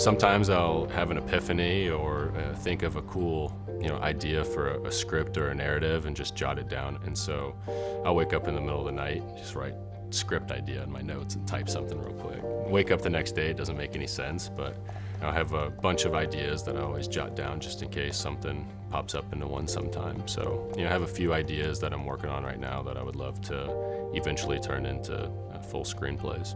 Sometimes I'll have an epiphany or think of a cool, idea for a script or a narrative and just jot it down. And so I'll wake up in the middle of the night, just write script idea in my notes and type something real quick. Wake up the next day, it doesn't make any sense, but I have a bunch of ideas that I always jot down just in case something pops up into one sometime. So, I have a few ideas that I'm working on right now that I would love to eventually turn into full screenplays.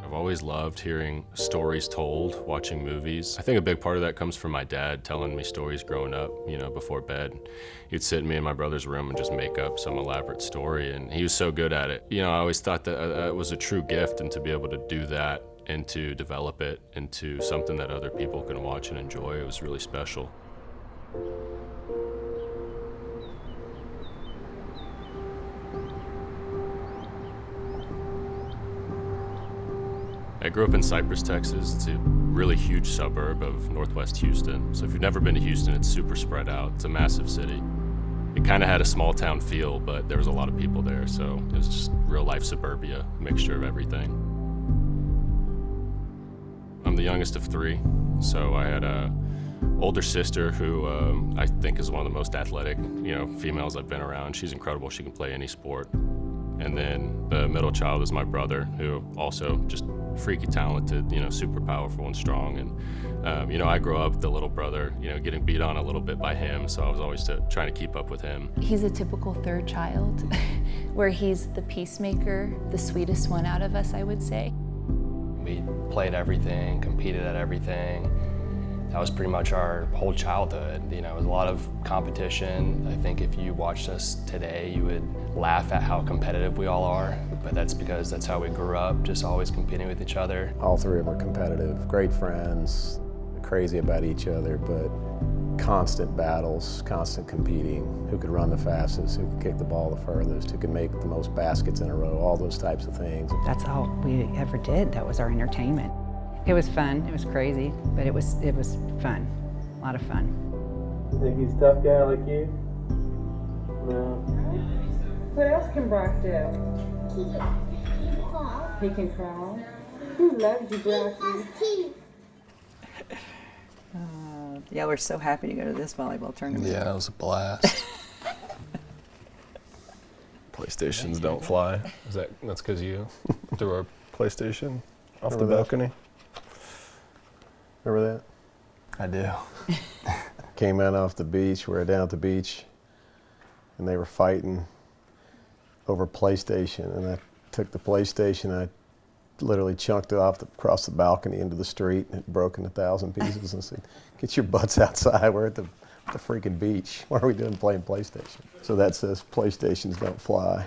I've always loved hearing stories told, watching movies. I think a big part of that comes from my dad telling me stories growing up, before bed. He'd sit in me and my brother's room and just make up some elaborate story, and he was so good at it. I always thought that it was a true gift, and to be able to do that and to develop it into something that other people can watch and enjoy, it was really special. I grew up in Cypress, Texas. It's a really huge suburb of northwest Houston. So if you've never been to Houston, it's super spread out. It's a massive city. It kind of had a small town feel, but there was a lot of people there, so it was just real life suburbia, a mixture of everything. I'm the youngest of three, so I had a older sister who I think is one of the most athletic, females I've been around. She's incredible. She can play any sport. And then the middle child is my brother, who also just freaky talented, super powerful and strong. And, I grew up the little brother, getting beat on a little bit by him, so I was always trying to keep up with him. He's a typical third child, where he's the peacemaker, the sweetest one out of us, I would say. We played everything, competed at everything. That was pretty much our whole childhood. It was a lot of competition. I think if you watched us today, you would laugh at how competitive we all are, but that's because that's how we grew up, just always competing with each other. All three of them are competitive, great friends, crazy about each other, but constant battles, constant competing. Who could run the fastest, who could kick the ball the furthest, who could make the most baskets in a row, all those types of things. That's all we ever did. That was our entertainment. It was fun, it was crazy, but it was fun, a lot of fun. Think he's a tough guy like you? No. What else can Brock do? He can crawl. He can crawl. Who loves you, Brocky? Yeah, we're so happy to go to this volleyball tournament. Yeah, it was a blast. PlayStations don't fly. That's because you threw our PlayStation off the balcony? Remember that? I do. Came in off the beach, we were down at the beach, and they were fighting over PlayStation, and I took the PlayStation, and I literally chunked it across the balcony into the street, and it broke in 1,000 pieces, and said, "Get your butts outside, we're at the freaking beach. What are we doing playing PlayStation?" So that says PlayStations don't fly.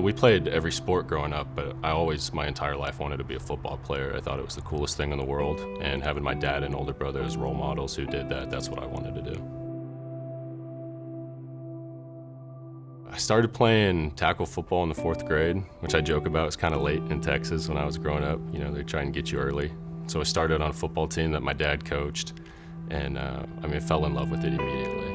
We played every sport growing up, but I always, my entire life, wanted to be a football player. I thought it was the coolest thing in the world, and having my dad and older brother as role models who did that, that's what I wanted to do. I started playing tackle football in the 4th grade, which I joke about is kind of late in Texas when I was growing up. They try and get you early. So I started on a football team that my dad coached, and fell in love with it immediately.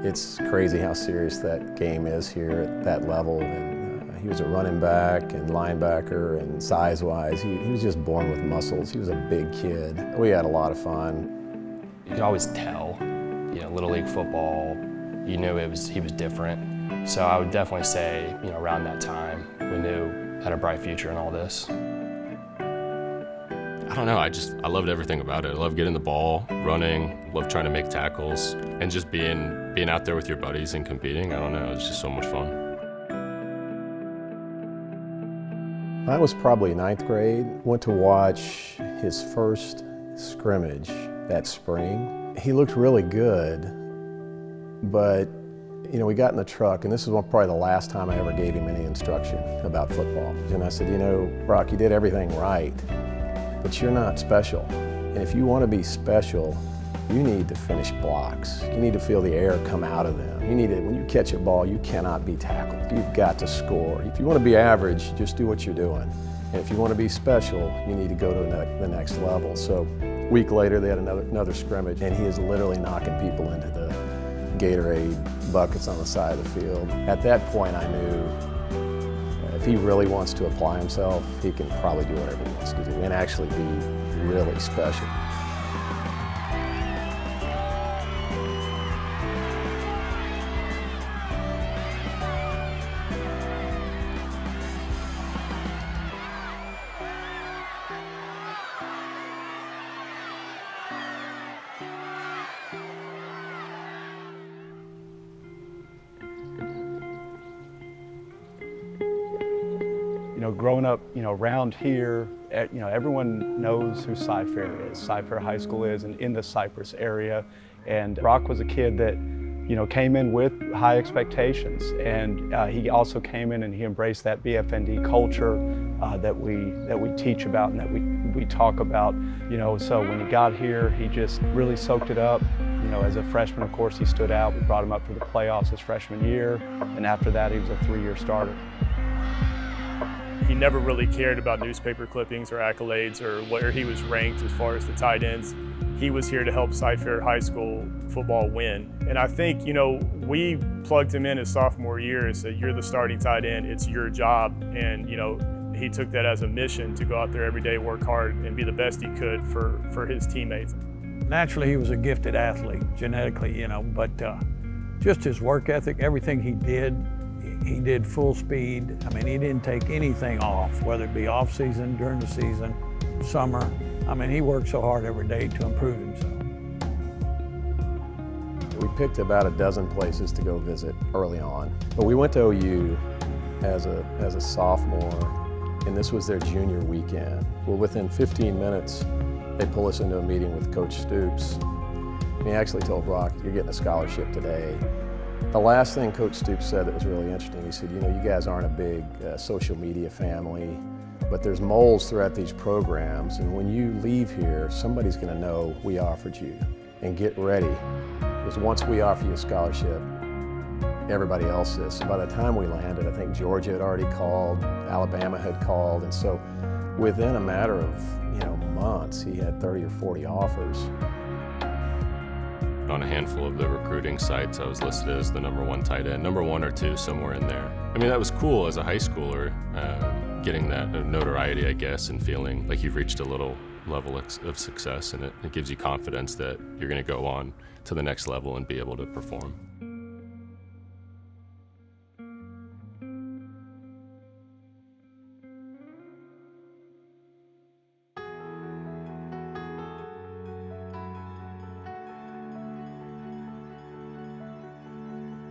It's crazy how serious that game is here at that level. And he was a running back and linebacker, and size-wise, he was just born with muscles. He was a big kid. We had a lot of fun. You could always tell, Little League football, you knew he was different. So I would definitely say, around that time, we knew had a bright future in all this. I don't know, I loved everything about it. I loved getting the ball, running, loved trying to make tackles, and just being out there with your buddies and competing. I don't know, it was just so much fun. I was probably 9th grade, went to watch his first scrimmage that spring. He looked really good, but we got in the truck, and this is probably the last time I ever gave him any instruction about football. And I said, Brock, you did everything right, but you're not special. And if you want to be special, you need to finish blocks. You need to feel the air come out of them. When you catch a ball, you cannot be tackled. You've got to score. If you want to be average, just do what you're doing. And if you want to be special, you need to go to the next level. So a week later, they had another scrimmage, and he is literally knocking people into Gatorade buckets on the side of the field. At that point, I knew if he really wants to apply himself, he can probably do whatever he wants to do and actually be really special. Growing up, around here, everyone knows who Cy-Fair is. Cy-Fair High School is, and in the Cypress area. And Brock was a kid that, came in with high expectations, and he also came in and he embraced that BFND culture that we teach about and that we talk about. So when he got here, he just really soaked it up. As a freshman, of course, he stood out. We brought him up for the playoffs his freshman year, and after that, he was a 3-year starter. He never really cared about newspaper clippings or accolades or where he was ranked as far as the tight ends. He was here to help Cy-Fair High School football win. And I think, we plugged him in his sophomore year and said, you're the starting tight end, it's your job. And, he took that as a mission to go out there every day, work hard, and be the best he could for his teammates. Naturally, he was a gifted athlete, genetically, but just his work ethic, everything he did full speed. I mean, he didn't take anything off, whether it be off season, during the season, summer. I mean, he worked so hard every day to improve himself. We picked about a dozen places to go visit early on, but we went to OU as a sophomore, and this was their junior weekend. Well, within 15 minutes, they pull us into a meeting with Coach Stoops. And he actually told Brock, you're getting a scholarship today. The last thing Coach Stoops said that was really interesting, he said, you guys aren't a big social media family, but there's moles throughout these programs, and when you leave here, somebody's gonna know we offered you. And get ready, because once we offer you a scholarship, everybody else is. So by the time we landed, I think Georgia had already called, Alabama had called, and so within a matter of months, he had 30 or 40 offers. On a handful of the recruiting sites, I was listed as the #1 tight end, number 1 or 2, somewhere in there. I mean, that was cool as a high schooler, getting that notoriety, I guess, and feeling like you've reached a little level of success, and it gives you confidence that you're going to go on to the next level and be able to perform.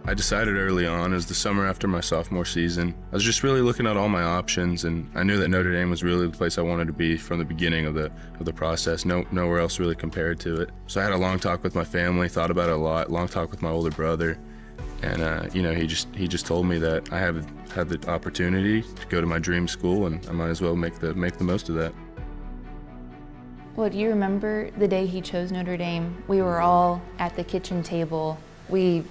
I decided early on, as the summer after my sophomore season, I was just really looking at all my options, and I knew that Notre Dame was really the place I wanted to be from the beginning of the process. Nowhere else really compared to it. So I had a long talk with my family, thought about it a lot, long talk with my older brother, and he just told me that I had the opportunity to go to my dream school, and I might as well make the most of that. Well, do you remember the day he chose Notre Dame? We were all at the kitchen table. We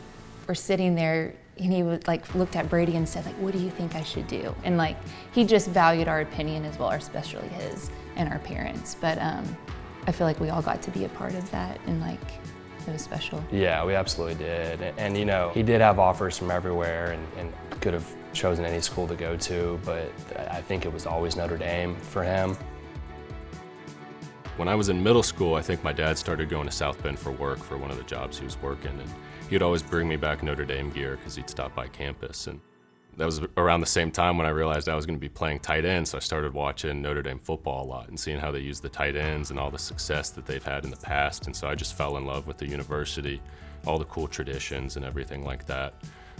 were sitting there, and he would looked at Brady and said, what do you think I should do? And he just valued our opinion as well, especially his and our parents. But I feel like we all got to be a part of that, and it was special. Yeah, we absolutely did. And he did have offers from everywhere, and could have chosen any school to go to, but I think it was always Notre Dame for him. When I was in middle school, I think my dad started going to South Bend for work for one of the jobs he was working, and he'd always bring me back Notre Dame gear because he'd stop by campus. And that was around the same time when I realized I was going to be playing tight end, so I started watching Notre Dame football a lot and seeing how they use the tight ends and all the success that they've had in the past. And so I just fell in love with the university, all the cool traditions and everything like that.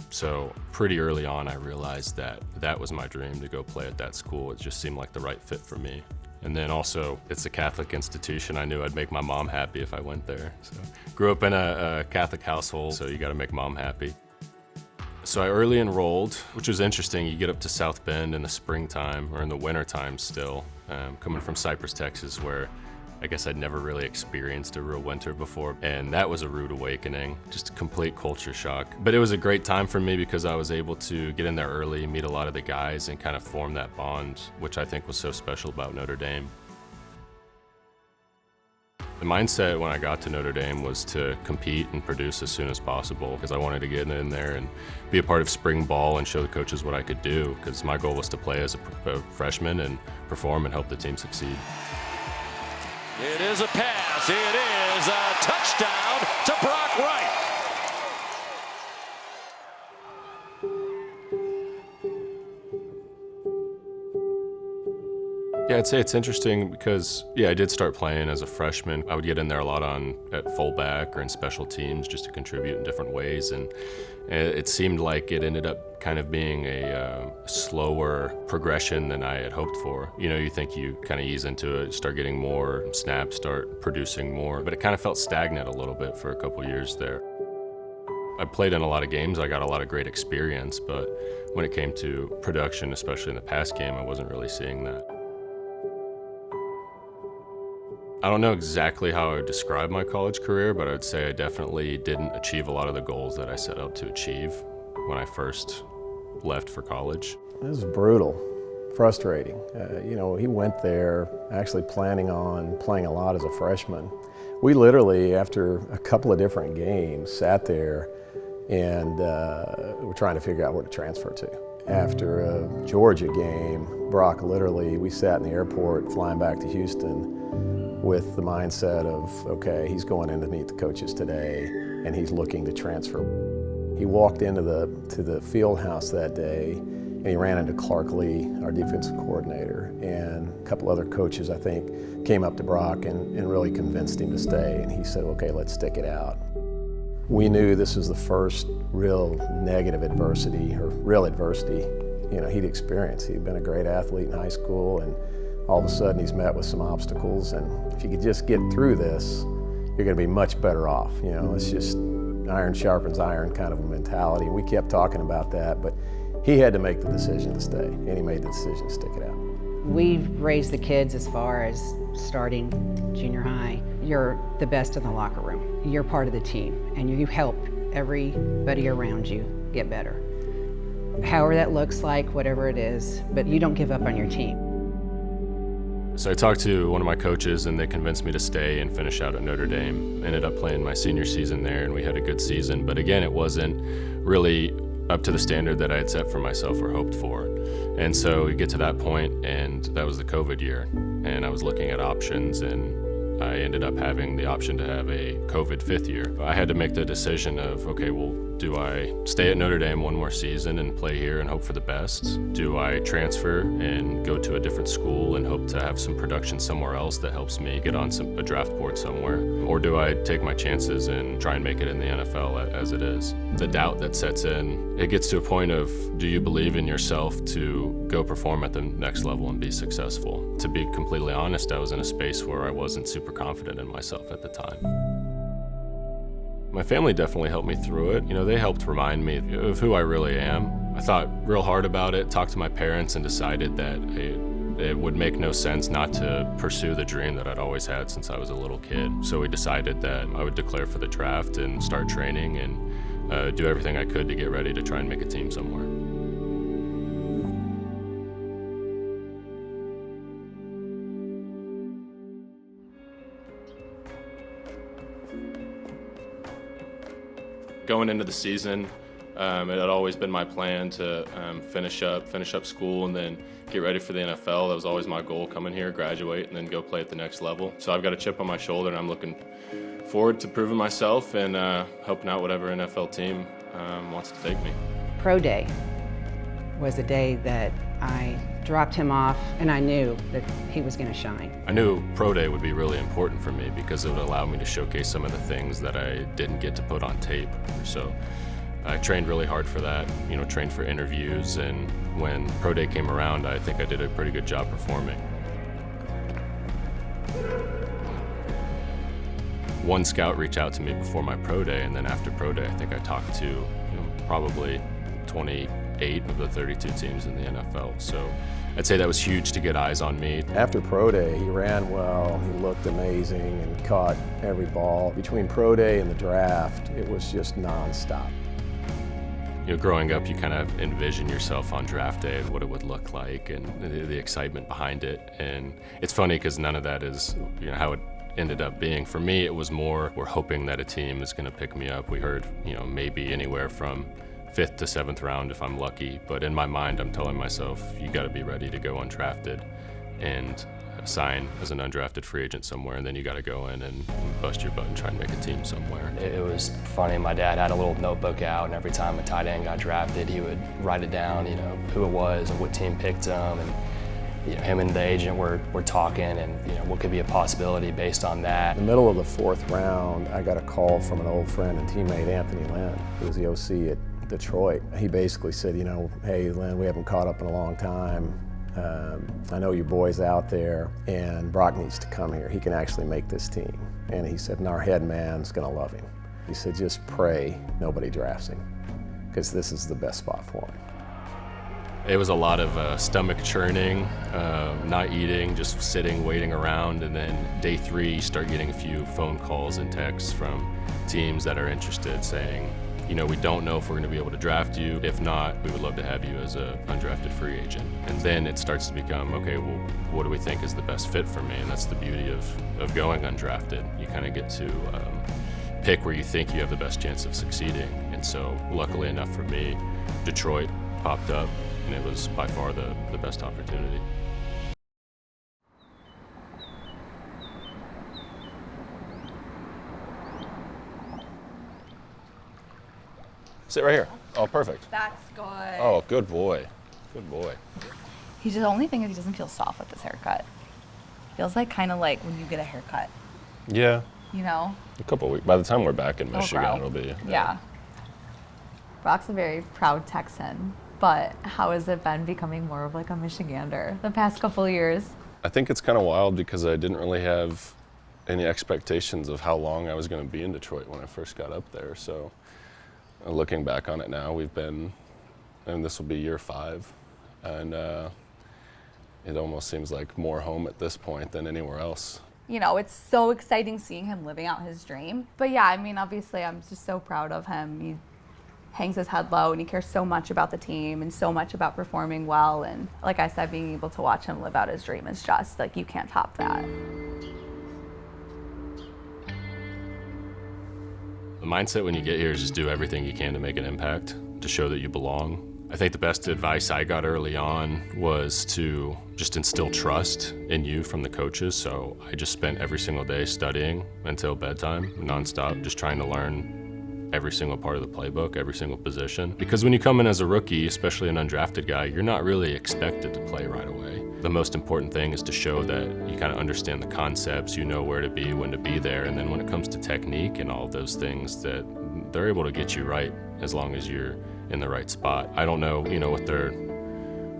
So pretty early on, I realized that that was my dream, to go play at that school. It just seemed like the right fit for me. And then also, it's a Catholic institution. I knew I'd make my mom happy if I went there. So grew up in a Catholic household, so you gotta make mom happy. So I early enrolled, which was interesting. You get up to South Bend in the springtime, or in the wintertime still, coming from Cypress, Texas, where I guess I'd never really experienced a real winter before, and that was a rude awakening, just a complete culture shock. But it was a great time for me because I was able to get in there early, meet a lot of the guys, and kind of form that bond, which I think was so special about Notre Dame. The mindset when I got to Notre Dame was to compete and produce as soon as possible because I wanted to get in there and be a part of spring ball and show the coaches what I could do because my goal was to play as a freshman and perform and help the team succeed. It is a pass. It is a touchdown to Brock Wright. Yeah, I'd say it's interesting because, I did start playing as a freshman. I would get in there a lot at fullback or in special teams just to contribute in different ways, and it seemed like it ended up kind of being a slower progression than I had hoped for. You think you kind of ease into it, start getting more snaps, start producing more, but it kind of felt stagnant a little bit for a couple years there. I played in a lot of games, I got a lot of great experience, but when it came to production, especially in the pass game, I wasn't really seeing that. I don't know exactly how I would describe my college career, but I would say I definitely didn't achieve a lot of the goals that I set out to achieve when I first left for college. It was brutal, frustrating. He went there actually planning on playing a lot as a freshman. We literally, after a couple of different games, sat there and were trying to figure out where to transfer to. After a Georgia game, Brock literally, we sat in the airport flying back to Houston with the mindset of, okay, he's going in to meet the coaches today and he's looking to transfer. He walked into the field house that day and he ran into Clark Lee, our defensive coordinator, and a couple other coaches, I think, came up to Brock and really convinced him to stay, and he said, okay, let's stick it out. We knew this was the first real negative adversity, or real adversity, he'd experienced. He'd been a great athlete in high school, and all of a sudden he's met with some obstacles, and if you could just get through this, you're gonna be much better off. It's just iron sharpens iron kind of a mentality. We kept talking about that, but he had to make the decision to stay, and he made the decision to stick it out. We've raised the kids as far as starting junior high. You're the best in the locker room. You're part of the team, and you help everybody around you get better. However that looks like, whatever it is, but you don't give up on your team. So I talked to one of my coaches and they convinced me to stay and finish out at Notre Dame. Ended up playing my senior season there and we had a good season, but again, it wasn't really up to the standard that I had set for myself or hoped for. And so we get to that point, and that was the COVID year, and I was looking at options, and I ended up having the option to have a COVID fifth year. I had to make the decision of, okay, well, do I stay at Notre Dame one more season and play here and hope for the best? Do I transfer and go to a different school and hope to have some production somewhere else that helps me get on a draft board somewhere? Or do I take my chances and try and make it in the NFL as it is? The doubt that sets in, it gets to a point of, do you believe in yourself to go perform at the next level and be successful? To be completely honest, I was in a space where I wasn't super confident in myself at the time. My family definitely helped me through it. They helped remind me of who I really am. I thought real hard about it, talked to my parents, and decided that it would make no sense not to pursue the dream that I'd always had since I was a little kid. So we decided that I would declare for the draft and start training and do everything I could to get ready to try and make a team somewhere. Going into the season, it had always been my plan to finish up school and then get ready for the NFL. That was always my goal, coming here, graduate, and then go play at the next level. So I've got a chip on my shoulder, and I'm looking forward to proving myself and helping out whatever NFL team wants to take me. Pro Day was the day that I dropped him off, and I knew that he was going to shine. I knew Pro Day would be really important for me because it would allow me to showcase some of the things that I didn't get to put on tape. So I trained really hard for that, trained for interviews, and when Pro Day came around, I think I did a pretty good job performing. One scout reached out to me before my Pro Day, and then after Pro Day, I think I talked to probably 28 of the 32 teams in the NFL. So I'd say that was huge to get eyes on me. After Pro Day, he ran well, he looked amazing, and caught every ball. Between Pro Day and the draft, it was just nonstop. Growing up, you kind of envision yourself on draft day and what it would look like and the excitement behind it. And it's funny because none of that is how it ended up being. For me, it was more, we're hoping that a team is going to pick me up. We heard, maybe anywhere from 5th to 7th round if I'm lucky. But in my mind, I'm telling myself, you got to be ready to go undrafted and sign as an undrafted free agent somewhere, and then you got to go in and bust your butt and try and make a team somewhere. It was funny. My dad had a little notebook out, and every time a tight end got drafted, he would write it down, who it was and what team picked him, and him and the agent were talking, and what could be a possibility based on that. In the middle of the 4th round, I got a call from an old friend and teammate, Anthony Lynn, who was the OC at Detroit. He basically said, hey Lynn, we haven't caught up in a long time. I know your boy's out there, and Brock needs to come here. He can actually make this team. And he said, and our head man's gonna love him. He said, just pray nobody drafts him, because this is the best spot for him. It was a lot of stomach churning, not eating, just sitting, waiting around, and then day 3, you start getting a few phone calls and texts from teams that are interested saying, we don't know if we're going to be able to draft you. If not, we would love to have you as an undrafted free agent. And then it starts to become, okay, well, what do we think is the best fit for me? And that's the beauty of going undrafted. You kind of get to pick where you think you have the best chance of succeeding. And so, luckily enough for me, Detroit popped up, and it was by far the best opportunity. Sit right here. Oh, perfect. That's good. Oh, good boy. Good boy. The only thing is he doesn't feel soft with this haircut. Feels like kind of like when you get a haircut. Yeah. A couple weeks. By the time we're back in Michigan, grow. it'll be. Yeah. Brock's a very proud Texan, but how has it been becoming more of like a Michigander the past couple of years? I think it's kind of wild because I didn't really have any expectations of how long I was going to be in Detroit when I first got up there. So looking back on it now, this will be year 5, and it almost seems like more home at this point than anywhere else. It's so exciting seeing him living out his dream. But yeah, obviously I'm just so proud of him. He hangs his head low and he cares so much about the team and so much about performing well. And like I said, being able to watch him live out his dream is just like, you can't top that. The mindset when you get here is just do everything you can to make an impact, to show that you belong. I think the best advice I got early on was to just instill trust in you from the coaches. So I just spent every single day studying until bedtime, nonstop, just trying to learn every single part of the playbook, every single position. Because when you come in as a rookie, especially an undrafted guy, you're not really expected to play right away. The most important thing is to show that you kind of understand the concepts, you know where to be, when to be there, and then when it comes to technique and all of those things, that they're able to get you right as long as you're in the right spot. I don't know, what their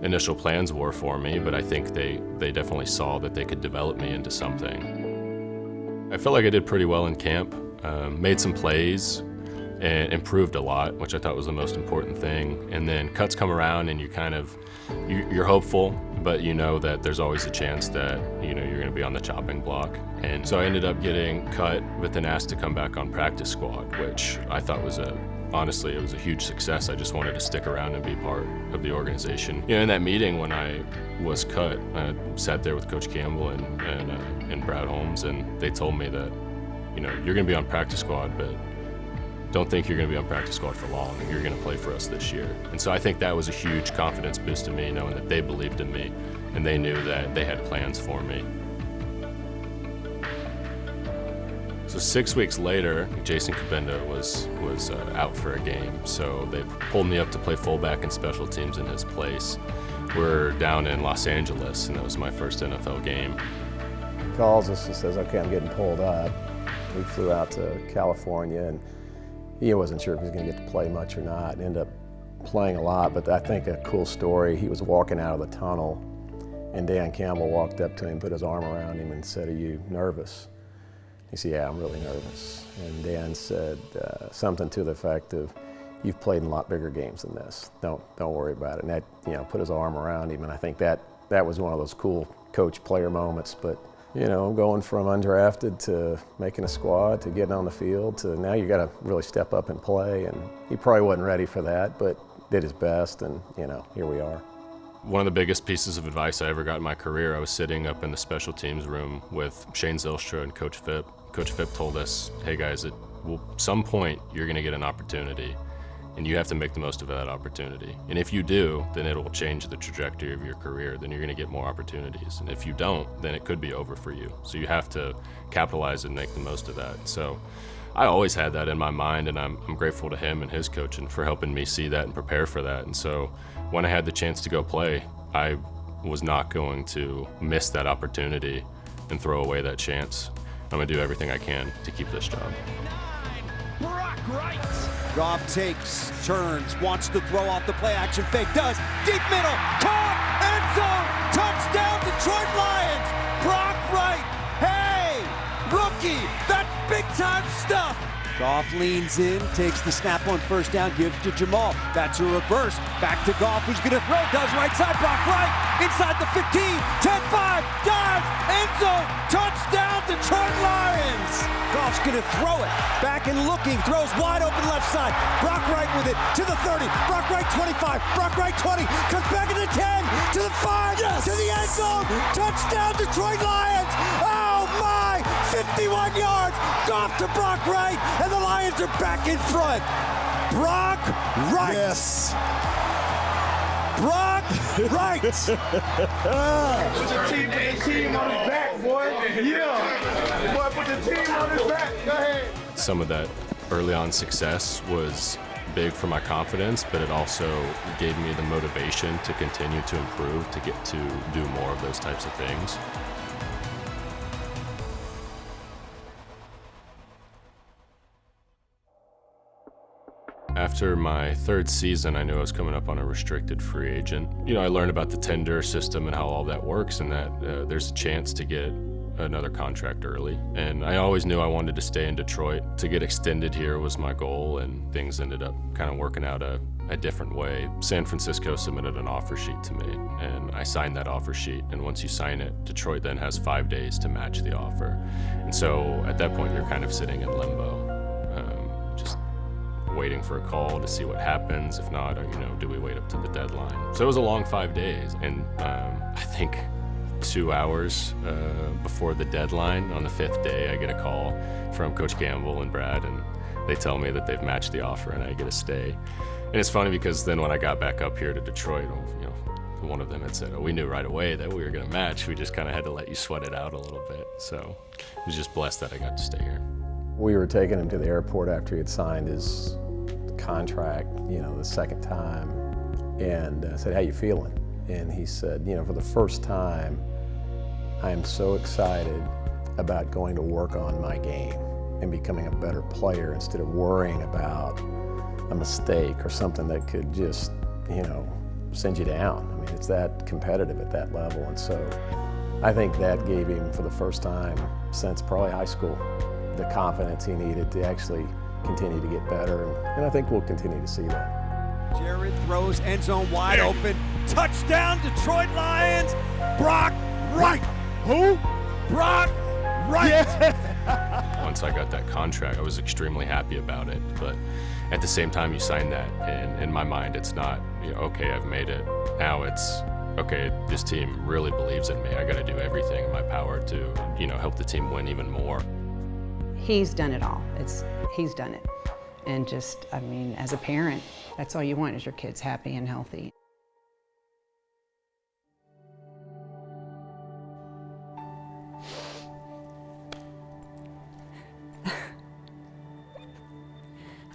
initial plans were for me, but I think they definitely saw that they could develop me into something. I felt like I did pretty well in camp, made some plays, and improved a lot, which I thought was the most important thing. And then cuts come around and you're hopeful, but you know that there's always a chance that you're going to be on the chopping block. And so I ended up getting cut, but then asked to come back on practice squad, which I thought was honestly, it was a huge success. I just wanted to stick around and be part of the organization. In that meeting when I was cut, I sat there with Coach Campbell and Brad Holmes, and they told me that, you're going to be on practice squad, but don't think you're going to be on practice squad for long. You're going to play for us this year. And so I think that was a huge confidence boost to me, knowing that they believed in me and they knew that they had plans for me. So 6 weeks later, Jason Kabenda was out for a game. So they pulled me up to play fullback and special teams in his place. We're down in Los Angeles, and that was my first NFL game. He calls us and says, okay, I'm getting pulled up. We flew out to California, and he wasn't sure if he was going to get to play much or not, and ended up playing a lot. But I think a cool story, he was walking out of the tunnel, and Dan Campbell walked up to him, put his arm around him, and said, are you nervous? He said, yeah, I'm really nervous. And Dan said something to the effect of, you've played in a lot bigger games than this. Don't worry about it. And that, put his arm around him. And I think that was one of those cool coach-player moments. But, going from undrafted to making a squad to getting on the field to now you got to really step up and play. And he probably wasn't ready for that, but did his best. And, here we are. One of the biggest pieces of advice I ever got in my career, I was sitting up in the special teams room with Shane Zylstra and Coach Phipp. Coach Phipp told us, hey guys, at some point you're gonna get an opportunity and you have to make the most of that opportunity. And if you do, then it will change the trajectory of your career. Then you're gonna get more opportunities. And if you don't, then it could be over for you. So you have to capitalize and make the most of that. So I always had that in my mind, and I'm grateful to him and his coaching for helping me see that and prepare for that. And so when I had the chance to go play, I was not going to miss that opportunity and throw away that chance. I'm gonna do everything I can to keep this job. Brock Wright. Goff takes, turns, wants to throw off the play action fake, does, deep middle, caught, end zone, touchdown Detroit Lions. Brock Wright, hey, rookie, that's big time stuff. Goff leans in, takes the snap on first down, gives to Jamal. That's a reverse. Back to Goff, who's going to throw. Does right side. Brock Wright inside the 15. 10-5. Dives. End zone. Touchdown, Detroit Lions. Goff's going to throw it. Back and looking. Throws wide open left side. Brock Wright with it to the 30. Brock Wright 25. Brock Wright 20. Comes back at the 10. To the 5. Yes. To the end zone. Touchdown, Detroit Lions. Oh, my. 51 yards. Goff to Brock Wright. And the Lions are back in front. Brock Wright. Yes. Brock Wright. Put the team on his back, boy. Yeah. Boy, put the team on his back. Go ahead. Some of that early on success was big for my confidence, but it also gave me the motivation to continue to improve, to get to do more of those types of things. After my third season, I knew I was coming up on a restricted free agent. You know, I learned about the tender system and how all that works, and that there's a chance to get another contract early. And I always knew I wanted to stay in Detroit. To get extended here was my goal, and things ended up kind of working out a different way. San Francisco submitted an offer sheet to me, and I signed that offer sheet. And once you sign it, Detroit then has 5 days to match the offer. And so at that point, you're kind of sitting in limbo, just waiting for a call to see what happens. If not, you know, do we wait up to the deadline? So it was a long 5 days, and I think 2 hours before the deadline, on the 5th day, I get a call from Coach Gamble and Brad, and they tell me that they've matched the offer and I get to stay. And it's funny because then when I got back up here to Detroit, you know, one of them had said, oh, we knew right away that we were gonna match. We just kind of had to let you sweat it out a little bit. So I was just blessed that I got to stay here. We were taking him to the airport after he had signed his contract, you know, the second time, and I said, how you feeling? And he said, you know, for the first time, I am so excited about going to work on my game and becoming a better player instead of worrying about a mistake or something that could just, you know, send you down. I mean, it's that competitive at that level. And so I think that gave him, for the first time since probably high school, the confidence he needed to actually continue to get better. And I think we'll continue to see that. Jared throws, end zone wide open. Touchdown, Detroit Lions. Brock Wright. Who? Brock Wright. Yeah. Once I got that contract, I was extremely happy about it. But at the same time, you sign that, and in my mind, it's not, you know, okay, I've made it. Now it's, okay, this team really believes in me. I got to do everything in my power to, you know, help the team win even more. He's done it all. He's done it. And just, I mean, as a parent, that's all you want is your kids happy and healthy.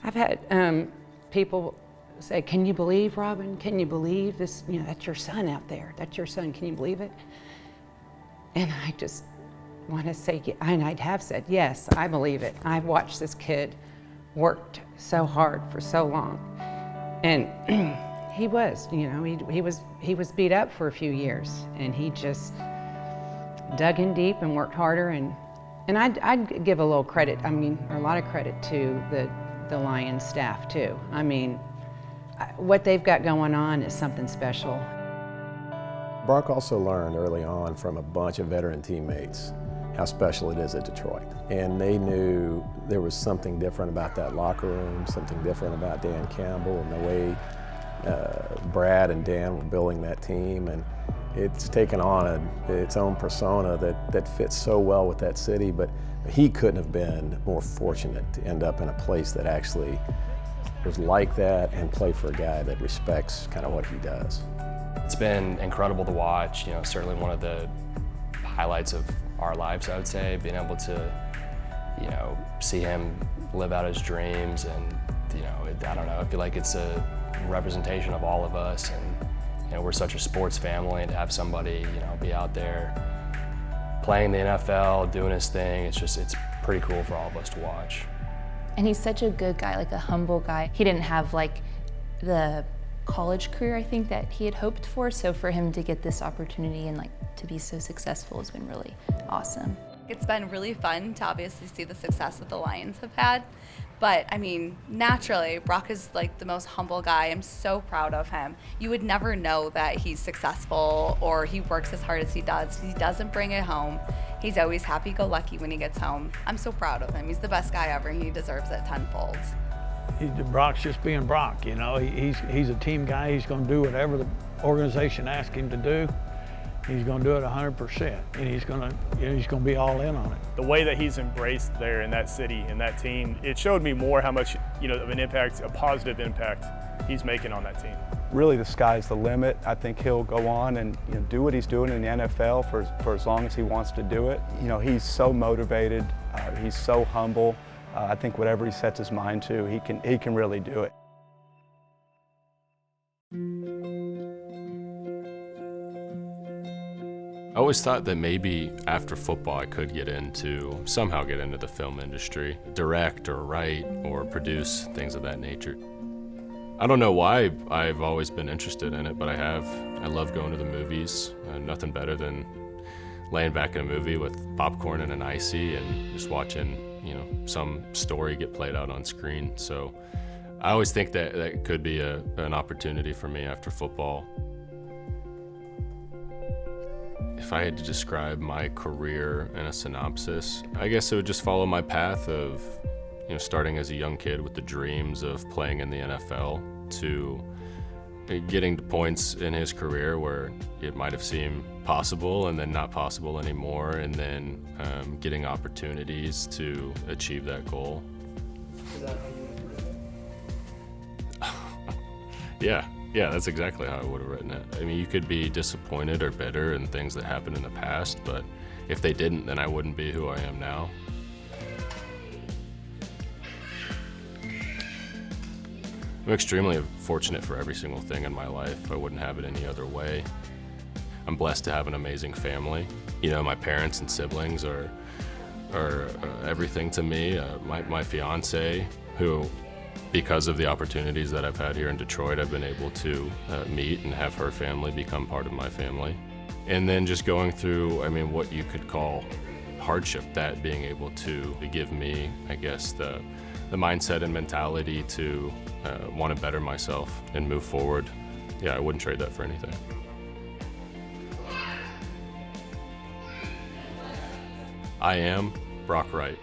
I've had people say, can you believe, Robin? Can you believe this? You know, that's your son out there. That's your son. Can you believe it? And I just want to say, and I'd have said, yes, I believe it. I've watched this kid worked so hard for so long. And he was, you know, he was beat up for a few years, and he just dug in deep and worked harder. And I'd give a little credit, I mean, or a lot of credit to the Lions staff too. I mean, what they've got going on is something special. Brock also learned early on from a bunch of veteran teammates how special it is at Detroit. And they knew there was something different about that locker room, something different about Dan Campbell and the way Brad and Dan were building that team, and it's taken on its own persona that fits so well with that city, but he couldn't have been more fortunate to end up in a place that actually was like that and play for a guy that respects kind of what he does. It's been incredible to watch, certainly one of the highlights of our lives, I would say, being able to, see him live out his dreams, and, I don't know, I feel like it's a representation of all of us, and we're such a sports family, and to have somebody, be out there playing the NFL, doing his thing, it's pretty cool for all of us to watch. And he's such a good guy, like a humble guy. He didn't have like the college career, I think, that he had hoped for, so for him to get this opportunity and like to be so successful has been really awesome. It's been really fun to obviously see the success that the Lions have had. But I mean, naturally, Brock is like the most humble guy. I'm so proud of him. You would never know that he's successful or he works as hard as he does. He doesn't bring it home. He's always happy-go-lucky when he gets home. I'm so proud of him. He's the best guy ever, and he deserves it tenfold. Brock's just being Brock, He's a team guy. He's going to do whatever the organization asks him to do. He's going to do it 100%, and he's going to be all in on it. The way that he's embraced there in that city, in that team, it showed me more how much, of an impact, a positive impact he's making on that team. Really, the sky's the limit. I think he'll go on and do what he's doing in the NFL for as long as he wants to do it. He's so motivated. He's so humble. I think whatever he sets his mind to, he can really do it. I always thought that maybe after football I could somehow get into the film industry, direct or write or produce, things of that nature. I don't know why I've always been interested in it, but I have. I love going to the movies. Nothing better than laying back in a movie with popcorn and an icy and just watching, some story get played out on screen. So I always think that could be an opportunity for me after football. If I had to describe my career in a synopsis, I guess it would just follow my path of, starting as a young kid with the dreams of playing in the NFL to getting to points in his career where it might have seemed possible and then not possible anymore, and then getting opportunities to achieve that goal. Is that how you would write it? Yeah, that's exactly how I would have written it. I mean, you could be disappointed or bitter in things that happened in the past, but if they didn't, then I wouldn't be who I am now. I'm extremely fortunate for every single thing in my life. I wouldn't have it any other way. I'm blessed to have an amazing family. My parents and siblings are everything to me. My fiance, who, because of the opportunities that I've had here in Detroit, I've been able to meet and have her family become part of my family. And then just going through, what you could call hardship, that being able to give me, I guess, the mindset and mentality to want to better myself and move forward. Yeah, I wouldn't trade that for anything. I am Brock Wright.